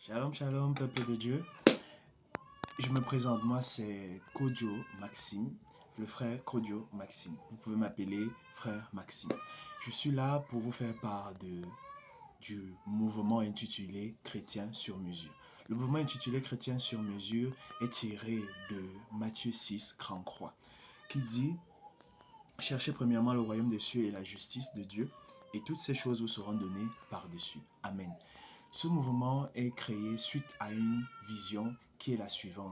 Shalom, shalom, peuple de Dieu. Je me présente, moi c'est Kodio Maxime, le frère Kodio Maxime. Vous pouvez m'appeler frère Maxime. Je suis là pour vous faire part du mouvement intitulé Chrétien sur mesure. Le mouvement intitulé Chrétien sur mesure est tiré de Matthieu 6, grand croix, qui dit « Cherchez premièrement le royaume des cieux et la justice de Dieu, et toutes ces choses vous seront données par-dessus. Amen. » Ce mouvement est créé suite à une vision qui est la suivante.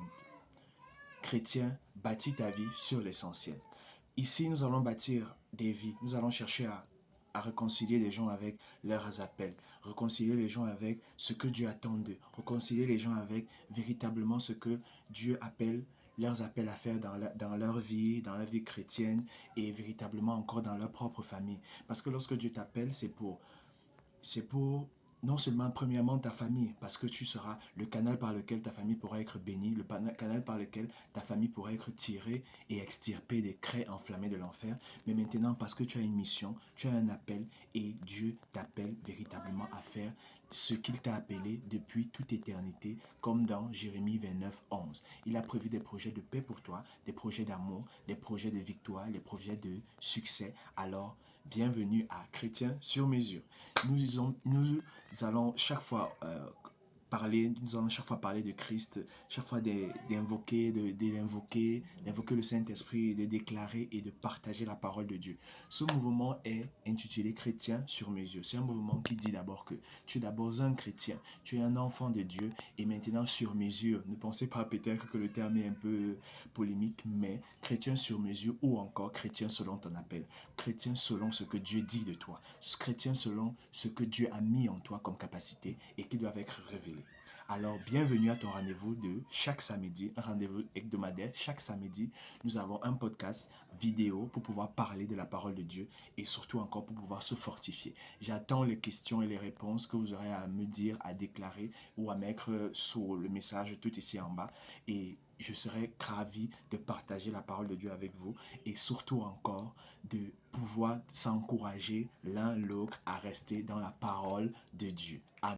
Chrétien, bâtis ta vie sur l'essentiel. Ici, nous allons bâtir des vies. Nous allons chercher à réconcilier les gens avec leurs appels, réconcilier les gens avec ce que Dieu attend d'eux, réconcilier les gens avec véritablement ce que Dieu appelle, leurs appels à faire dans leur vie chrétienne et véritablement encore dans leur propre famille. Parce que lorsque Dieu t'appelle, c'est pour non seulement premièrement ta famille, parce que tu seras le canal par lequel ta famille pourra être bénie, le canal par lequel ta famille pourra être tirée et extirpée des craies enflammées de l'enfer, mais maintenant parce que tu as une mission, tu as un appel et Dieu t'appelle véritablement à faire ce qu'il t'a appelé depuis toute éternité, comme dans Jérémie 29, 11. Il a prévu des projets de paix pour toi, des projets d'amour, des projets de victoire, des projets de succès. Alors, bienvenue à Chrétien sur mesure. Nous allons chaque fois parler de Christ, chaque fois d'invoquer le Saint-Esprit, de déclarer et de partager la parole de Dieu. Ce mouvement est intitulé Chrétien sur mesure. C'est un mouvement qui dit d'abord que tu es d'abord un chrétien, tu es un enfant de Dieu et maintenant sur mesure. Ne pensez pas peut-être que le terme est un peu polémique, mais chrétien sur mesure ou encore chrétien selon ton appel, chrétien selon ce que Dieu dit de toi, chrétien selon ce que Dieu a mis en toi comme capacité et qui doivent être révélés. Alors, bienvenue à ton rendez-vous de chaque samedi, un rendez-vous hebdomadaire. Chaque samedi, nous avons un podcast vidéo pour pouvoir parler de la parole de Dieu et surtout encore pour pouvoir se fortifier. J'attends les questions et les réponses que vous aurez à me dire, à déclarer ou à mettre sur le message tout ici en bas et je serai ravi de partager la parole de Dieu avec vous et surtout encore de pouvoir s'encourager l'un l'autre à rester dans la parole de Dieu. Amen.